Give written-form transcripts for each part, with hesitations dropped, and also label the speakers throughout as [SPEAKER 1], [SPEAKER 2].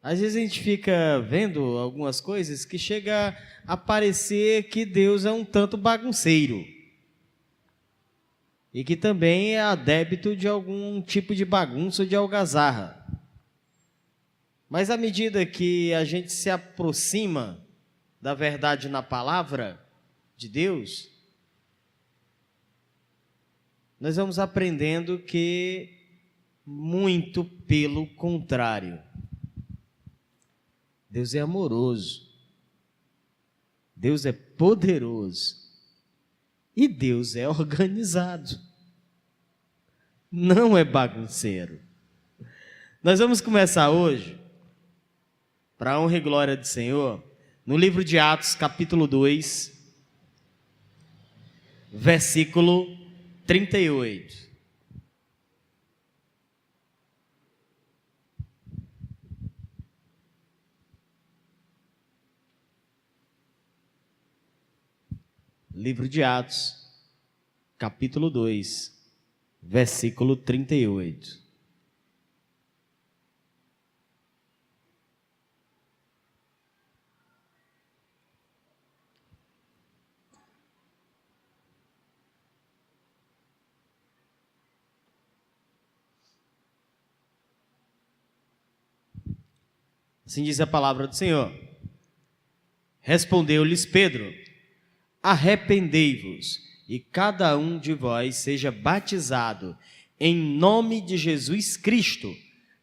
[SPEAKER 1] Às vezes a gente fica vendo algumas coisas que chega a parecer que Deus é um tanto bagunceiro. E que também é adepto de algum tipo de bagunça ou de algazarra. Mas à medida que a gente se aproxima da verdade na palavra de Deus, nós vamos aprendendo que, muito pelo contrário, Deus é amoroso, Deus é poderoso e Deus é organizado, não é bagunceiro. Nós vamos começar hoje, para a honra e glória do Senhor, no livro de Atos, capítulo 2, versículo 38. Livro de Atos, capítulo 2, versículo 38. Assim diz a palavra do Senhor. Respondeu-lhes Pedro: arrependei-vos, e cada um de vós seja batizado em nome de Jesus Cristo,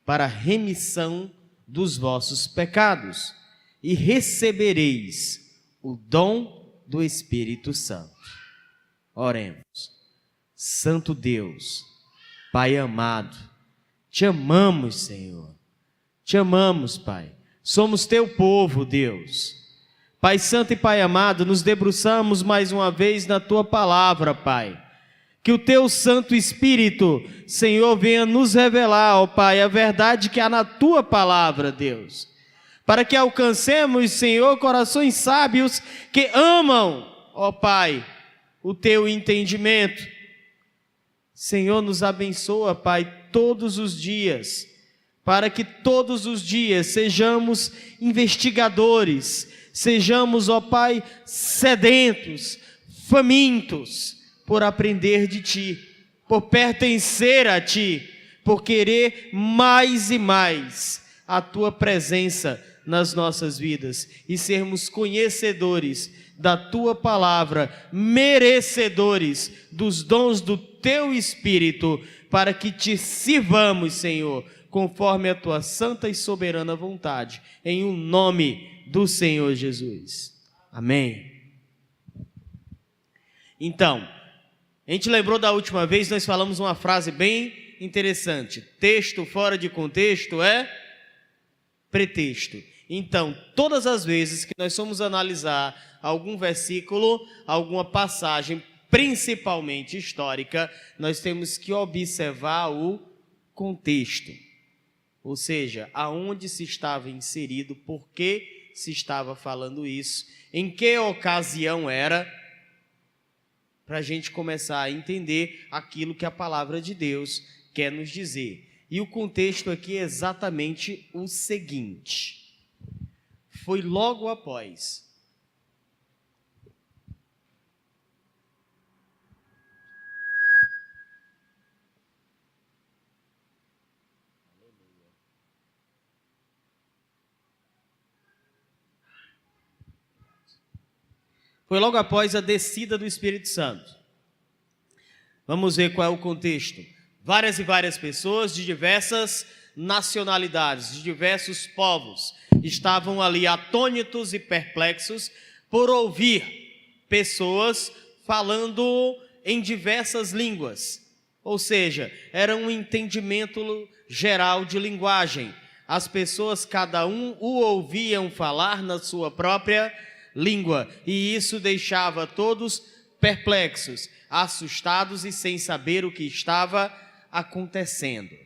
[SPEAKER 1] para a remissão dos vossos pecados, e recebereis o dom do Espírito Santo. Oremos. Santo Deus, Pai amado, te amamos, Senhor. Te amamos, Pai. Somos teu povo, Deus. Pai Santo e Pai amado, nos debruçamos mais uma vez na tua palavra, Pai. Que o teu Santo Espírito, Senhor, venha nos revelar, ó Pai, a verdade que há na tua palavra, Deus. Para que alcancemos, Senhor, corações sábios que amam, ó Pai, o teu entendimento. Senhor, nos abençoa, Pai, todos os dias, para que todos os dias sejamos investigadores, sejamos, ó Pai, sedentos, famintos, por aprender de Ti, por pertencer a Ti, por querer mais e mais a Tua presença nas nossas vidas e sermos conhecedores da Tua palavra, merecedores dos dons do Teu Espírito, para que Te sirvamos, Senhor, conforme a Tua santa e soberana vontade, em o nome do Senhor Jesus. Amém. Então, a gente lembrou da última vez, nós falamos uma frase bem interessante. Texto fora de contexto é pretexto. Então, todas as vezes que nós formos analisar algum versículo, alguma passagem, principalmente histórica, nós temos que observar o contexto. Ou seja, aonde se estava inserido, por que se estava falando isso, em que ocasião era, para a gente começar a entender aquilo que a palavra de Deus quer nos dizer. E o contexto aqui é exatamente o seguinte: foi logo após a descida do Espírito Santo. Vamos ver qual é o contexto. Várias e várias pessoas de diversas nacionalidades, de diversos povos, estavam ali atônitos e perplexos por ouvir pessoas falando em diversas línguas. Ou seja, era um entendimento geral de linguagem. As pessoas, cada um, o ouviam falar na sua própria língua, e isso deixava todos perplexos, assustados e sem saber o que estava acontecendo.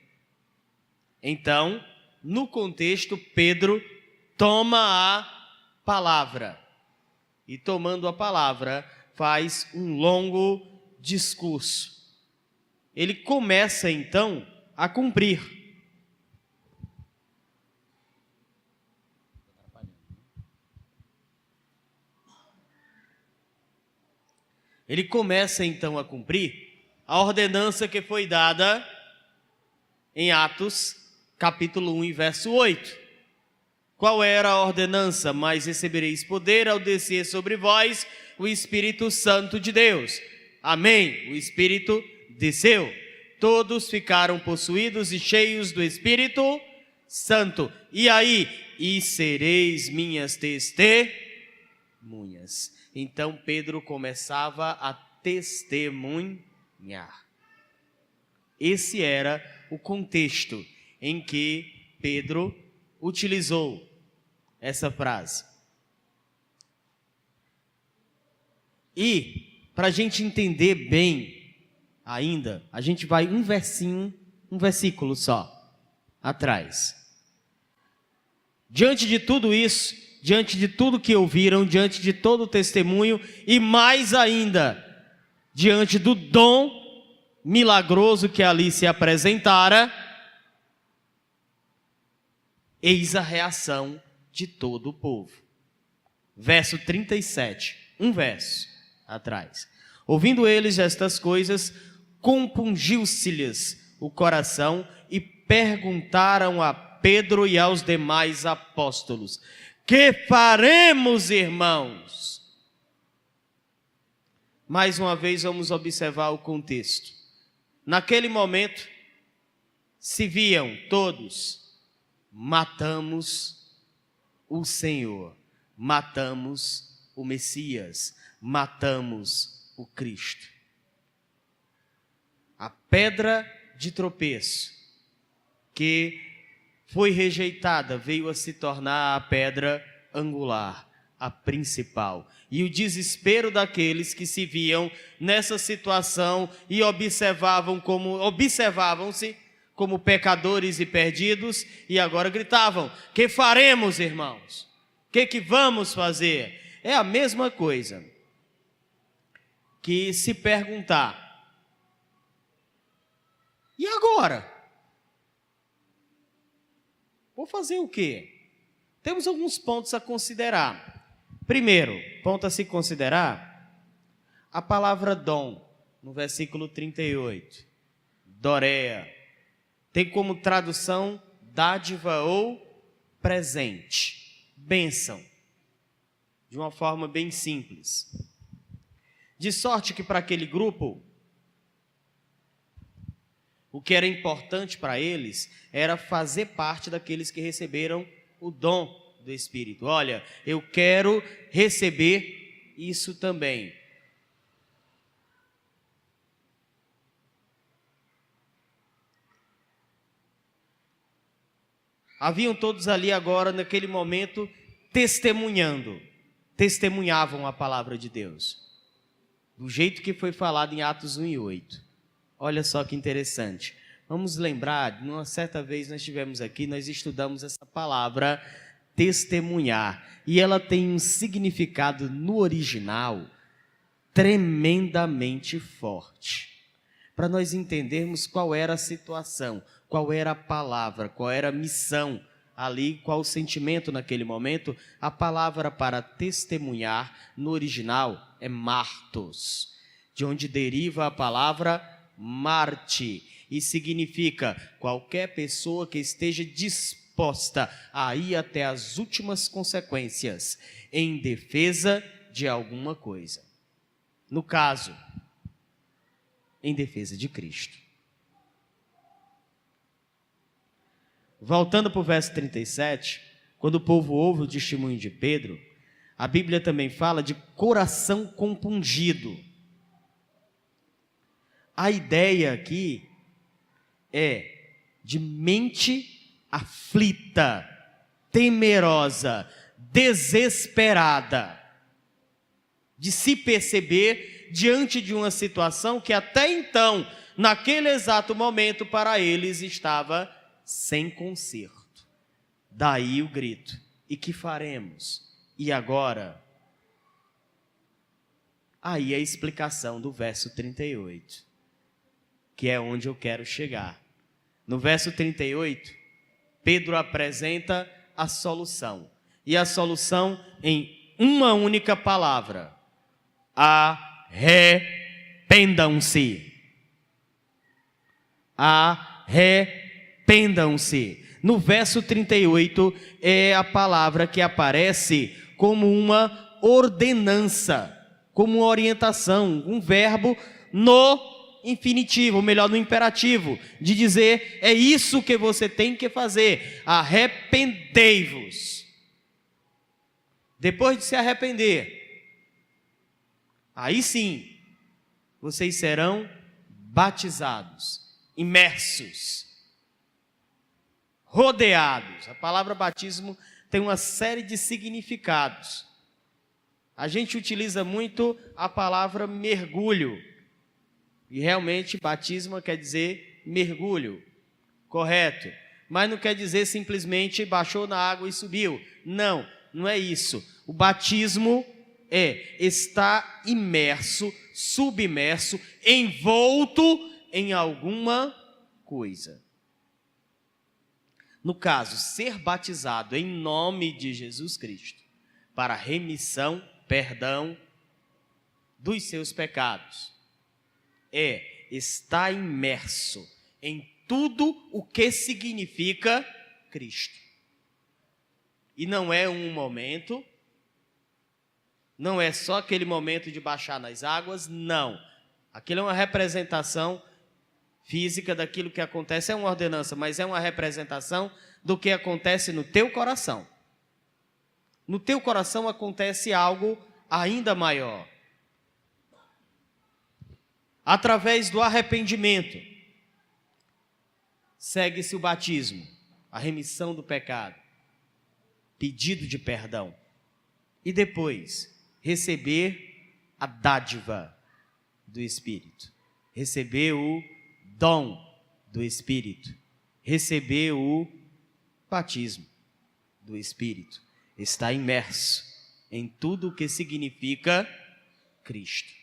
[SPEAKER 1] Então, no contexto, Pedro toma a palavra, e tomando a palavra, faz um longo discurso. Ele começa então a cumprir. ele começa então a cumprir a ordenança que foi dada em Atos, capítulo 1 e verso 8. Qual era a ordenança? Mas recebereis poder ao descer sobre vós o Espírito Santo de Deus. Amém. O Espírito desceu. Todos ficaram possuídos e cheios do Espírito Santo. E aí? E sereis minhas testemunhas. Então Pedro começava a testemunhar. Esse era o contexto em que Pedro utilizou essa frase. E, para a gente entender bem ainda, a gente vai um versículo só atrás. Diante de tudo isso, diante de tudo que ouviram, diante de todo o testemunho e mais ainda, diante do dom milagroso que ali se apresentara, eis a reação de todo o povo. Verso 37, um verso atrás. Ouvindo eles estas coisas, compungiu-se-lhes o coração e perguntaram a Pedro e aos demais apóstolos: que faremos, irmãos? Mais uma vez vamos observar o contexto. Naquele momento, se viam todos: matamos o Senhor, matamos o Messias, matamos o Cristo. A pedra de tropeço que foi rejeitada veio a se tornar a pedra angular, a principal. E o desespero daqueles que se viam nessa situação e observavam-se como pecadores e perdidos, e agora gritavam: que faremos, irmãos? Que vamos fazer? É a mesma coisa que se perguntar: e agora? Vou fazer o quê? Temos alguns pontos a considerar. Primeiro, ponto a se considerar, a palavra dom, no versículo 38, dorea, tem como tradução dádiva ou presente, bênção, de uma forma bem simples. De sorte que para aquele grupo, o que era importante para eles era fazer parte daqueles que receberam o dom do Espírito. Olha, eu quero receber isso também. Haviam todos ali agora, naquele momento, testemunhavam a palavra de Deus, do jeito que foi falado em Atos 1 e 8. Olha só que interessante. Vamos lembrar, numa certa vez nós estivemos aqui, nós estudamos essa palavra testemunhar, e ela tem um significado no original tremendamente forte. Para nós entendermos qual era a situação, qual era a palavra, qual era a missão ali, qual o sentimento naquele momento, a palavra para testemunhar no original é martos, de onde deriva a palavra Marte, e significa qualquer pessoa que esteja disposta a ir até as últimas consequências em defesa de alguma coisa. No caso, em defesa de Cristo. Voltando para o verso 37, quando o povo ouve o testemunho de Pedro, a Bíblia também fala de coração compungido. A ideia aqui é de mente aflita, temerosa, desesperada, de se perceber diante de uma situação que até então, naquele exato momento, para eles estava sem conserto. Daí o grito: e que faremos? E agora? Aí a explicação do verso 38, que é onde eu quero chegar. No verso 38, Pedro apresenta a solução. E a solução em uma única palavra: arrependei-vos. arrependam-se. Arrependam-se. No verso 38 é a palavra que aparece como uma ordenança, como uma orientação, um verbo no infinitivo, ou melhor, no imperativo, de dizer, é isso que você tem que fazer, arrependei-vos. Depois de se arrepender, aí sim, vocês serão batizados, imersos, rodeados. A palavra batismo tem uma série de significados. A gente utiliza muito a palavra mergulho, e realmente batismo quer dizer mergulho, correto, mas não quer dizer simplesmente baixou na água e subiu. Não, não é isso. O batismo é estar imerso, submerso, envolto em alguma coisa. No caso, ser batizado em nome de Jesus Cristo, para remissão, perdão dos seus pecados, é estar imerso em tudo o que significa Cristo. E não é um momento, não é só aquele momento de baixar nas águas, não. Aquilo é uma representação física daquilo que acontece, é uma ordenança, mas é uma representação do que acontece no teu coração. No teu coração acontece algo ainda maior. Através do arrependimento, segue-se o batismo, a remissão do pecado, pedido de perdão. E depois, receber a dádiva do Espírito. Receber o dom do Espírito. Receber o batismo do Espírito. Está imerso em tudo o que significa Cristo.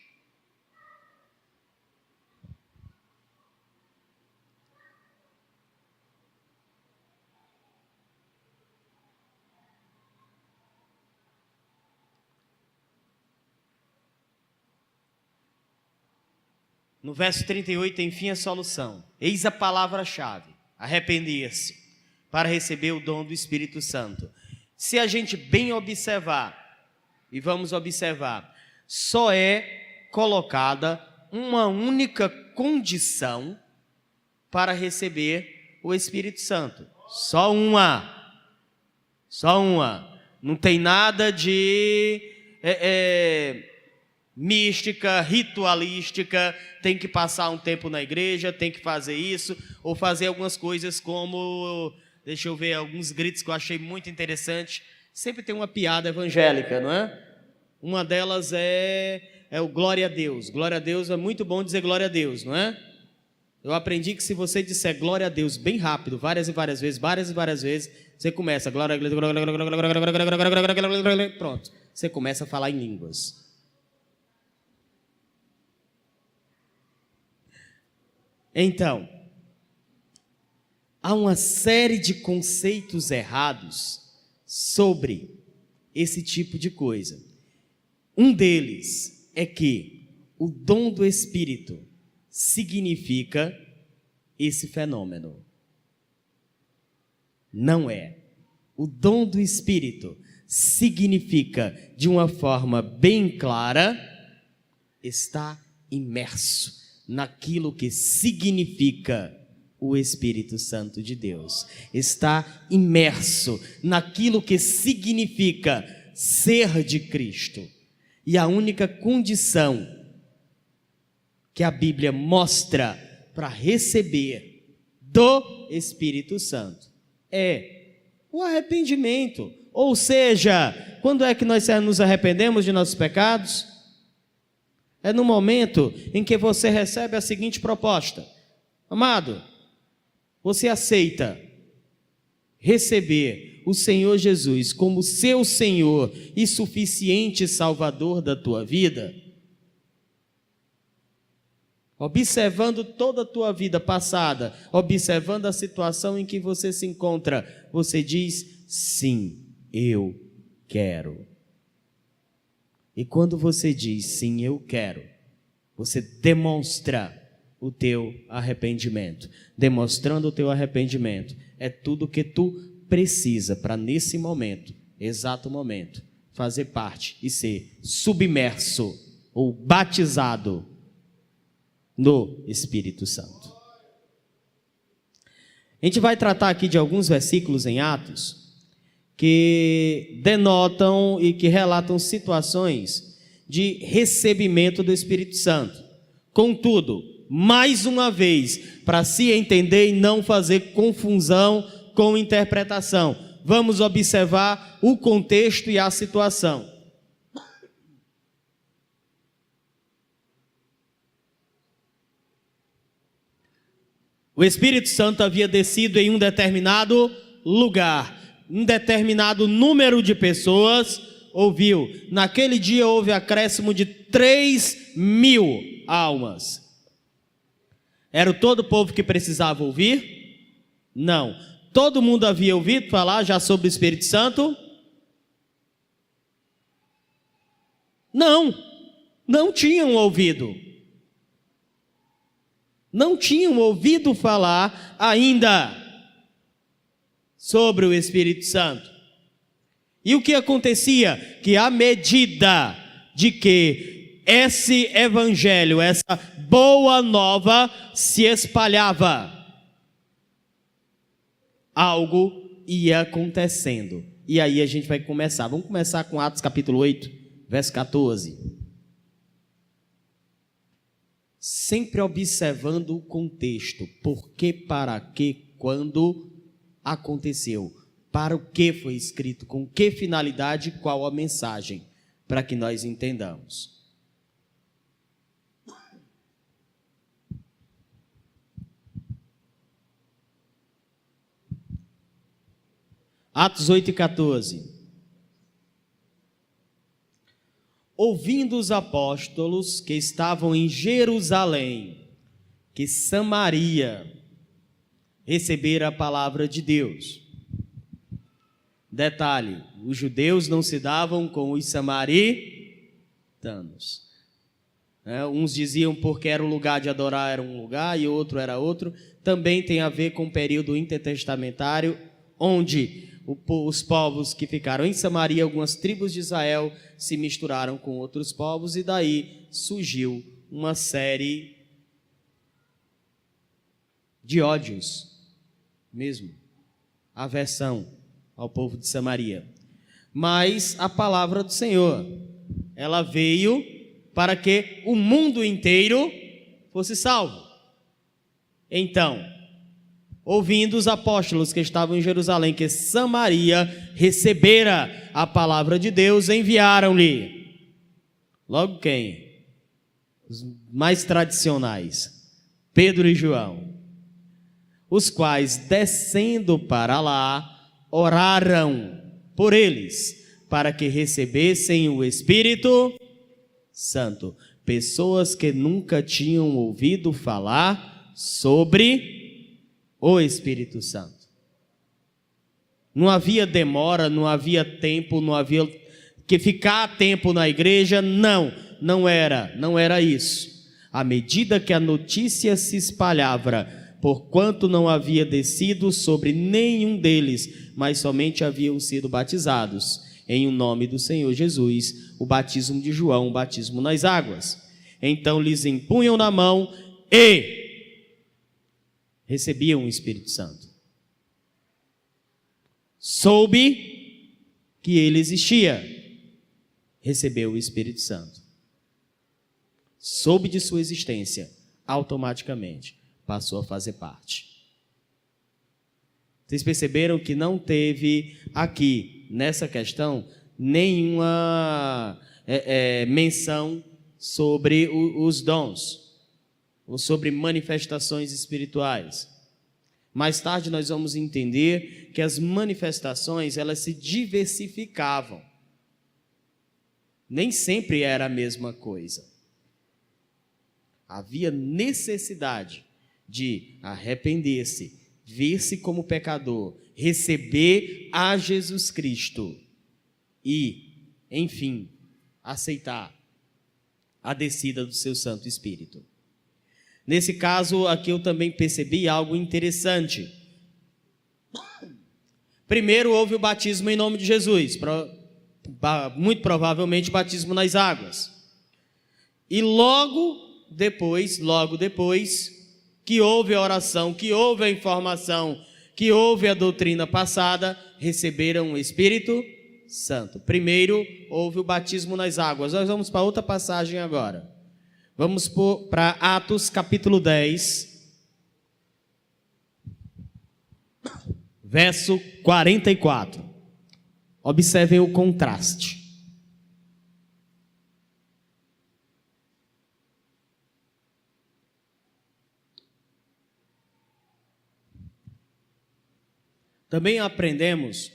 [SPEAKER 1] No verso 38, enfim, a solução. Eis a palavra-chave, arrepender-se, para receber o dom do Espírito Santo. Se a gente bem observar, e vamos observar, só é colocada uma única condição para receber o Espírito Santo. Só uma. Só uma. Não tem nada de mística, ritualística, tem que passar um tempo na igreja, tem que fazer isso, ou fazer algumas coisas como, deixa eu ver, alguns gritos que eu achei muito interessante. Sempre tem uma piada evangélica, não é? Uma delas é o glória a Deus. Glória a Deus, é muito bom dizer glória a Deus, não é? Eu aprendi que se você disser glória a Deus bem rápido, várias e várias vezes, você começa, glória a Deus, pronto, você começa a falar em línguas. Então, há uma série de conceitos errados sobre esse tipo de coisa. Um deles é que o dom do Espírito significa esse fenômeno. Não é. O dom do Espírito significa, de uma forma bem clara, estar imerso naquilo que significa o Espírito Santo de Deus. Está imerso naquilo que significa ser de Cristo. E a única condição que a Bíblia mostra para receber do Espírito Santo é o arrependimento. Ou seja, quando é que nós nos arrependemos de nossos pecados? É no momento em que você recebe a seguinte proposta: amado, você aceita receber o Senhor Jesus como seu Senhor e suficiente Salvador da tua vida? Observando toda a tua vida passada, observando a situação em que você se encontra, você diz: sim, eu quero. E quando você diz sim, eu quero, você demonstra o teu arrependimento. Demonstrando o teu arrependimento, é tudo que tu precisa para nesse momento, exato momento, fazer parte e ser submerso ou batizado no Espírito Santo. A gente vai tratar aqui de alguns versículos em Atos que denotam e que relatam situações de recebimento do Espírito Santo. Contudo, mais uma vez, para se entender e não fazer confusão com interpretação, vamos observar o contexto e a situação. O Espírito Santo havia descido em um determinado lugar, um determinado número de pessoas ouviu. Naquele dia houve acréscimo de 3.000 almas. Era todo o povo que precisava ouvir? Não. Todo mundo havia ouvido falar já sobre o Espírito Santo? Não. Não tinham ouvido. Não tinham ouvido falar ainda sobre o Espírito Santo. E o que acontecia? Que à medida de que esse evangelho, essa boa nova se espalhava, algo ia acontecendo. E aí a gente vai começar. Vamos começar com Atos capítulo 8, verso 14. Sempre observando o contexto. Por que, para que, quando aconteceu. Para o que foi escrito, com que finalidade, qual a mensagem, para que nós entendamos. Atos 8:14. Ouvindo os apóstolos que estavam em Jerusalém, que Samaria recebera a palavra de Deus. Detalhe, os judeus não se davam com os samaritanos. Uns diziam porque era o lugar de adorar era um lugar e outro era outro. Também tem a ver com o período intertestamentário, onde os povos que ficaram em Samaria, algumas tribos de Israel, se misturaram com outros povos e daí surgiu uma série de ódios, mesmo, aversão ao povo de Samaria. Mas a palavra do Senhor, ela veio para que o mundo inteiro fosse salvo. Então, ouvindo os apóstolos que estavam em Jerusalém, que Samaria recebera a palavra de Deus, enviaram-lhe. Logo quem? Os mais tradicionais, Pedro e João, os quais, descendo para lá, oraram por eles, para que recebessem o Espírito Santo. Pessoas que nunca tinham ouvido falar sobre o Espírito Santo. Não havia demora, não havia tempo, não havia que ficar tempo na igreja, não era isso. À medida que a notícia se espalhava, porquanto não havia descido sobre nenhum deles, mas somente haviam sido batizados em o nome do Senhor Jesus, o batismo de João, o batismo nas águas. Então lhes impunham na mão e recebiam o Espírito Santo. Soube que ele existia, recebeu o Espírito Santo. Soube de sua existência, automaticamente passou a fazer parte. Vocês perceberam que não teve aqui, nessa questão, nenhuma menção sobre os dons, ou sobre manifestações espirituais. Mais tarde nós vamos entender que as manifestações, elas se diversificavam. Nem sempre era a mesma coisa. Havia necessidade de arrepender-se, ver-se como pecador, receber a Jesus Cristo e, enfim, aceitar a descida do seu Santo Espírito. Nesse caso, aqui eu também percebi algo interessante. Primeiro houve o batismo em nome de Jesus, muito provavelmente o batismo nas águas. E logo depois que houve a oração, que houve a informação, que houve a doutrina passada, receberam o Espírito Santo. Primeiro houve o batismo nas águas. Nós vamos para outra passagem agora. Vamos para Atos capítulo 10, verso 44. Observem o contraste. Também aprendemos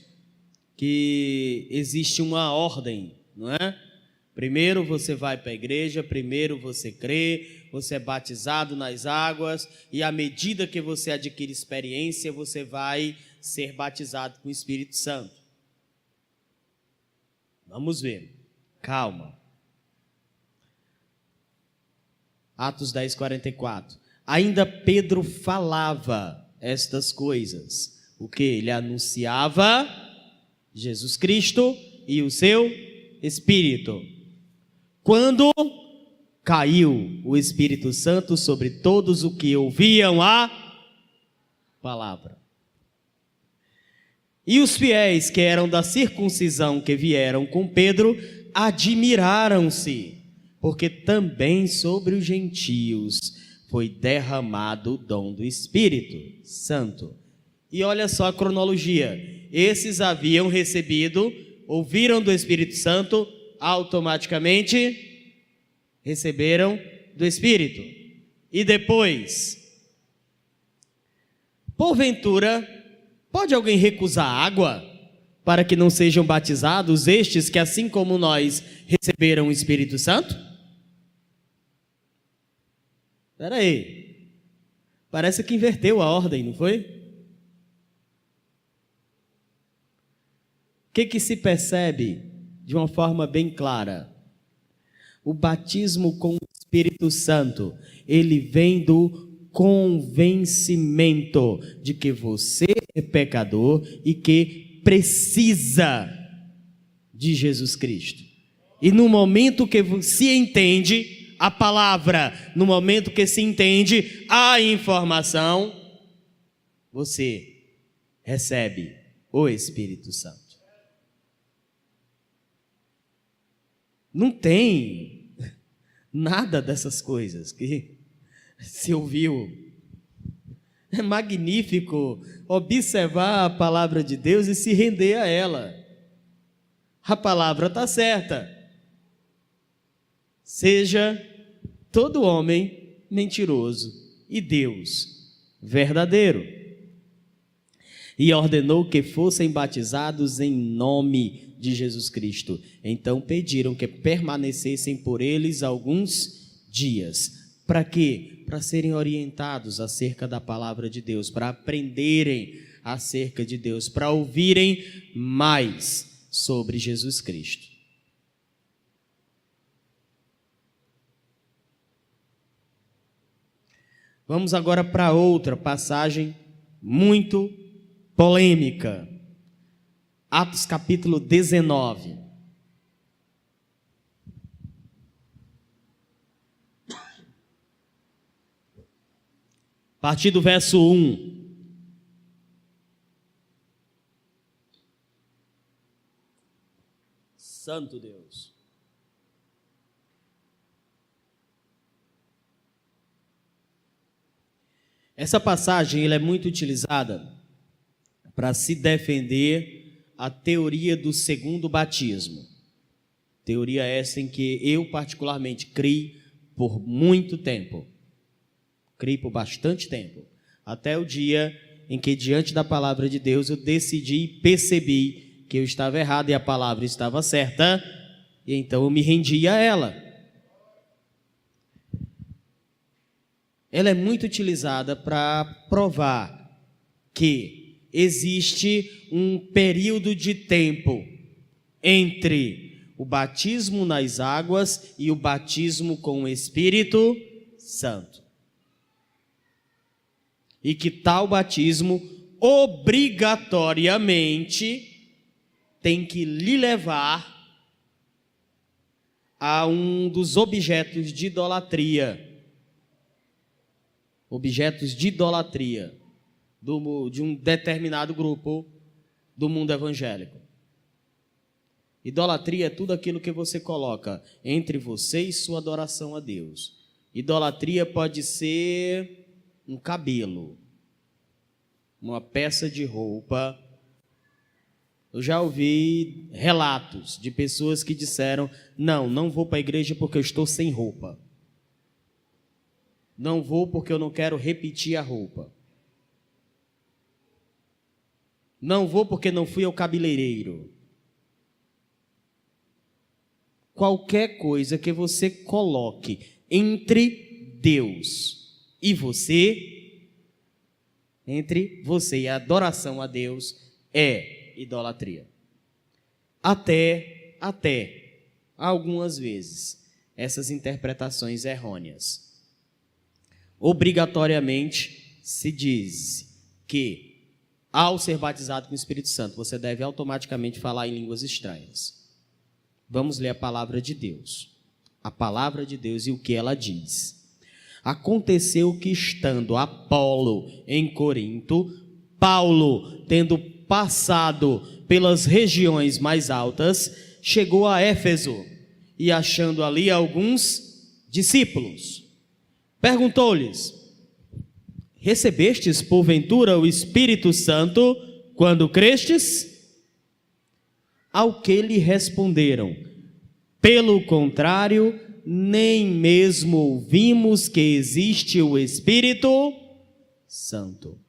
[SPEAKER 1] que existe uma ordem, não é? Primeiro você vai para a igreja, primeiro você crê, você é batizado nas águas, e à medida que você adquire experiência, você vai ser batizado com o Espírito Santo. Vamos ver, calma. Atos 10, 44. Ainda Pedro falava estas coisas. O que? Ele anunciava Jesus Cristo e o seu Espírito. Quando caiu o Espírito Santo sobre todos os que ouviam a palavra. E os fiéis que eram da circuncisão que vieram com Pedro admiraram-se, porque também sobre os gentios foi derramado o dom do Espírito Santo. E olha só a cronologia. Esses haviam recebido, ouviram do Espírito Santo, automaticamente receberam do Espírito. E depois, porventura, pode alguém recusar água para que não sejam batizados estes que, assim como nós, receberam o Espírito Santo? Espera aí, parece que inverteu a ordem, não foi? O que se percebe de uma forma bem clara? O batismo com o Espírito Santo, ele vem do convencimento de que você é pecador e que precisa de Jesus Cristo. E no momento que se entende a palavra, no momento que se entende a informação, você recebe o Espírito Santo. Não tem nada dessas coisas que se ouviu. É magnífico observar a palavra de Deus e se render a ela. A palavra está certa. Seja todo homem mentiroso e Deus verdadeiro. E ordenou que fossem batizados em nome de Jesus Cristo. Então pediram que permanecessem por eles alguns dias. Para quê? Para serem orientados acerca da palavra de Deus, para aprenderem acerca de Deus, para ouvirem mais sobre Jesus Cristo. Vamos agora para outra passagem muito polêmica. Atos capítulo 19. A partir do verso 1. Santo Deus. Essa passagem ela é muito utilizada para se defender a teoria do segundo batismo. Teoria essa em que eu particularmente criei por muito tempo. Criei por bastante tempo. Até o dia em que, diante da palavra de Deus, eu decidi e percebi que eu estava errado e a palavra estava certa, e então eu me rendi a ela. Ela é muito utilizada para provar que existe um período de tempo entre o batismo nas águas e o batismo com o Espírito Santo. E que tal batismo obrigatoriamente tem que lhe levar a um dos objetos de idolatria. Objetos de idolatria de um determinado grupo do mundo evangélico. Idolatria é tudo aquilo que você coloca entre você e sua adoração a Deus. Idolatria pode ser um cabelo, uma peça de roupa. Eu já ouvi relatos de pessoas que disseram: não vou para a igreja porque eu estou sem roupa. Não vou porque eu não quero repetir a roupa. Não vou porque não fui ao cabeleireiro. Qualquer coisa que você coloque entre Deus e você, entre você e a adoração a Deus, é idolatria. Até algumas vezes essas interpretações errôneas. Obrigatoriamente se diz que ao ser batizado com o Espírito Santo, você deve automaticamente falar em línguas estranhas. Vamos ler a palavra de Deus. A palavra de Deus e o que ela diz. Aconteceu que, estando Apolo em Corinto, Paulo, tendo passado pelas regiões mais altas, chegou a Éfeso e, achando ali alguns discípulos, perguntou-lhes: recebestes porventura o Espírito Santo quando crestes? Ao que lhe responderam: pelo contrário, nem mesmo ouvimos que existe o Espírito Santo.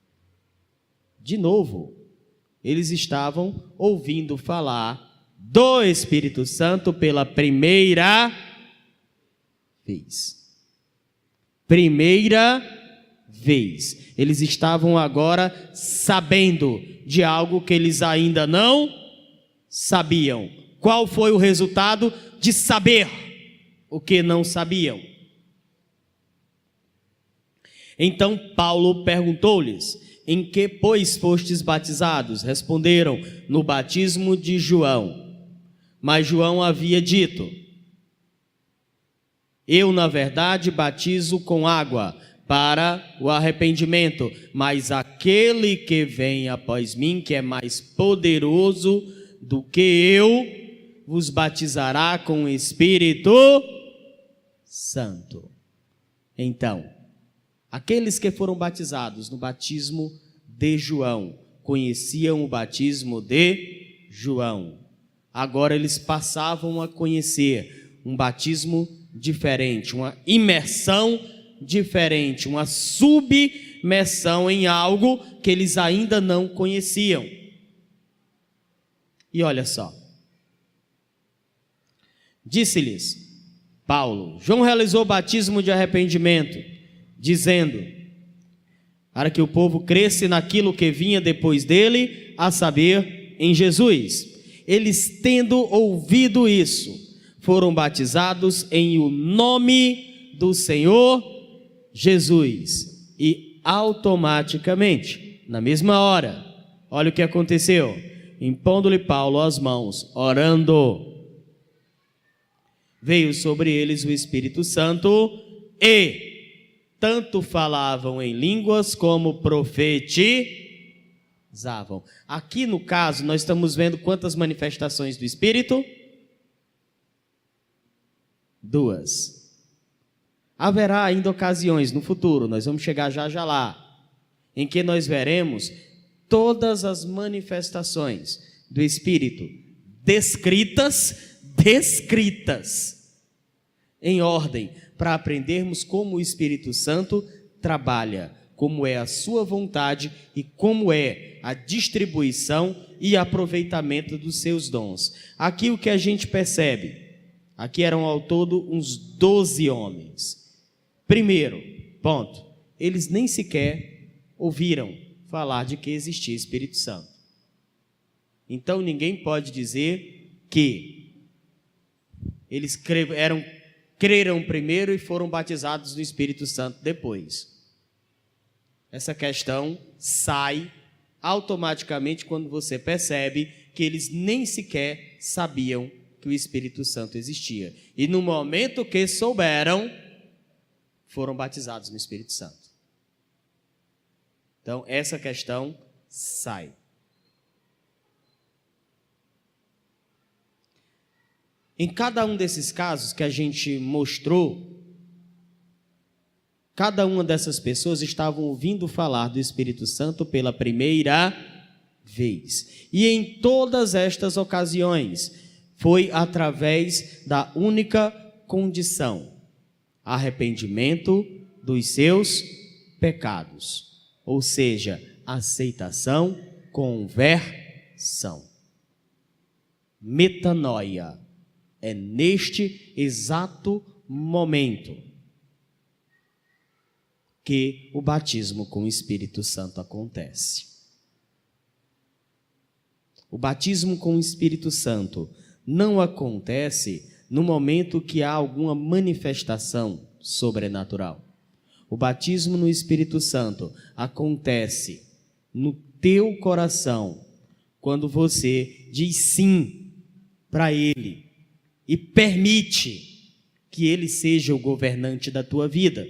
[SPEAKER 1] De novo, eles estavam ouvindo falar do Espírito Santo pela primeira vez. Primeira vez. Eles estavam agora sabendo de algo que eles ainda não sabiam. Qual foi o resultado de saber o que não sabiam? Então Paulo perguntou-lhes: em que, pois, fostes batizados? Responderam: no batismo de João. Mas João havia dito: eu, na verdade, batizo com água para o arrependimento, mas aquele que vem após mim, que é mais poderoso do que eu, vos batizará com o Espírito Santo. Então, aqueles que foram batizados no batismo de João, conheciam o batismo de João. Agora eles passavam a conhecer um batismo diferente, uma imersão diferente, uma submersão em algo que eles ainda não conheciam. E olha só, disse-lhes Paulo: João realizou o batismo de arrependimento, dizendo, para que o povo cresce naquilo que vinha depois dele, a saber, em Jesus. Eles, tendo ouvido isso, foram batizados em o nome do Senhor Jesus. E automaticamente, na mesma hora, olha o que aconteceu: impondo-lhe Paulo as mãos, orando, veio sobre eles o Espírito Santo, e tanto falavam em línguas como profetizavam. Aqui no caso nós estamos vendo quantas manifestações do Espírito? 2. Haverá ainda ocasiões no futuro, nós vamos chegar já lá, em que nós veremos todas as manifestações do Espírito descritas em ordem, para aprendermos como o Espírito Santo trabalha, como é a sua vontade e como é a distribuição e aproveitamento dos seus dons. Aqui o que a gente percebe, aqui eram ao todo uns 12 homens. Primeiro ponto, eles nem sequer ouviram falar de que existia Espírito Santo. Então ninguém pode dizer que Eles creram primeiro e foram batizados no Espírito Santo depois. Essa questão sai automaticamente quando você percebe que eles nem sequer sabiam que o Espírito Santo existia. E no momento que souberam, foram batizados no Espírito Santo. Então, essa questão sai. Em cada um desses casos que a gente mostrou, cada uma dessas pessoas estavam ouvindo falar do Espírito Santo pela primeira vez. E em todas estas ocasiões, foi através da única condição: arrependimento dos seus pecados. Ou seja, aceitação, conversão. Metanoia. É neste exato momento que o batismo com o Espírito Santo acontece. O batismo com o Espírito Santo não acontece no momento que há alguma manifestação sobrenatural. O batismo no Espírito Santo acontece no teu coração, quando você diz sim para Ele e permite que Ele seja o governante da tua vida.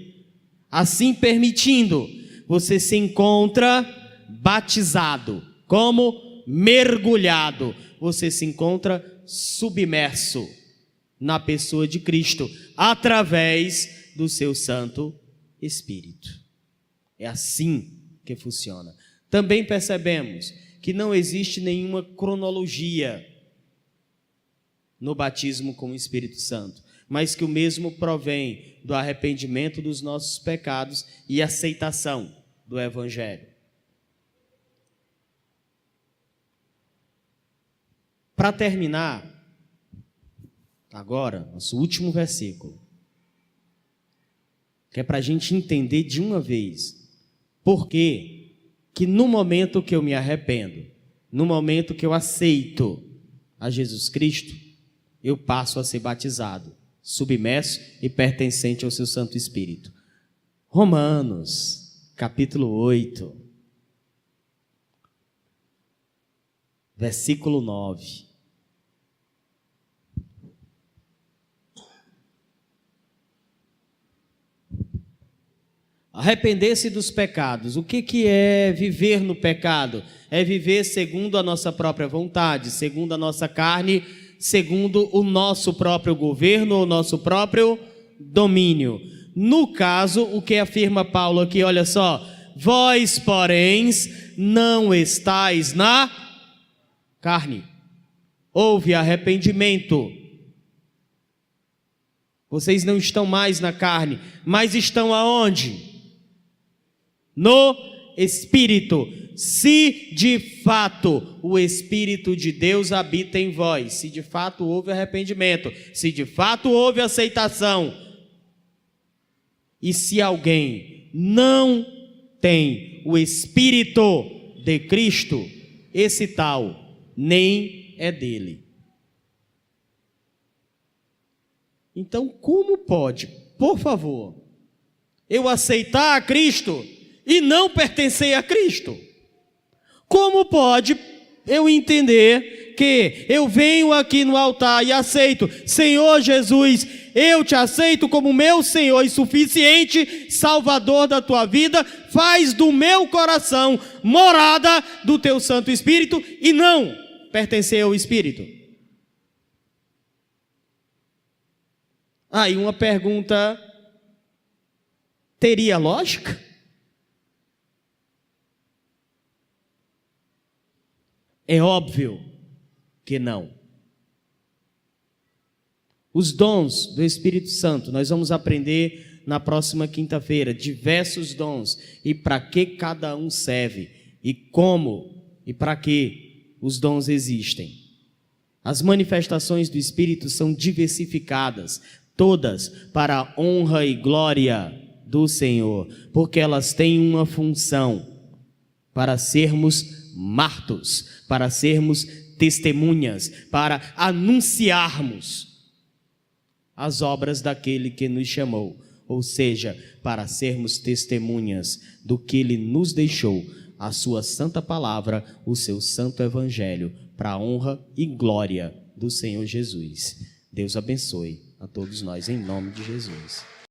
[SPEAKER 1] Assim permitindo, você se encontra batizado, como mergulhado, você se encontra submerso na pessoa de Cristo, através do seu Santo Espírito. É assim que funciona. Também percebemos que não existe nenhuma cronologia no batismo com o Espírito Santo, mas que o mesmo provém do arrependimento dos nossos pecados e aceitação do Evangelho. Para terminar, agora, nosso último versículo, que é para a gente entender de uma vez por que no momento que eu me arrependo, no momento que eu aceito a Jesus Cristo, eu passo a ser batizado, submerso e pertencente ao seu Santo Espírito. Romanos, capítulo 8, versículo 9. Arrepender-se dos pecados. O que é viver no pecado? É viver segundo a nossa própria vontade, segundo a nossa carne, segundo o nosso próprio governo, o nosso próprio domínio. No caso, o que afirma Paulo aqui, olha só: vós, porém, não estáis na carne. Houve arrependimento. Vocês não estão mais na carne, mas estão aonde? No Espírito. Se de fato o Espírito de Deus habita em vós, se de fato houve arrependimento, se de fato houve aceitação, e se alguém não tem o Espírito de Cristo, esse tal nem é dele. Então, como pode, por favor, eu aceitar a Cristo e não pertencer a Cristo? Como pode eu entender que eu venho aqui no altar e aceito: Senhor Jesus, eu te aceito como meu Senhor e suficiente Salvador da tua vida, faz do meu coração morada do teu Santo Espírito, e não pertencer ao Espírito? Aí uma pergunta teria lógica? É óbvio que não. Os dons do Espírito Santo, nós vamos aprender na próxima quinta-feira, diversos dons, e para que cada um serve, e como e para que os dons existem. As manifestações do Espírito são diversificadas, todas para a honra e glória do Senhor, porque elas têm uma função: para sermos martos, para sermos testemunhas, para anunciarmos as obras daquele que nos chamou, ou seja, para sermos testemunhas do que ele nos deixou, a sua santa palavra, o seu santo evangelho, para a honra e glória do Senhor Jesus. Deus abençoe a todos nós, em nome de Jesus.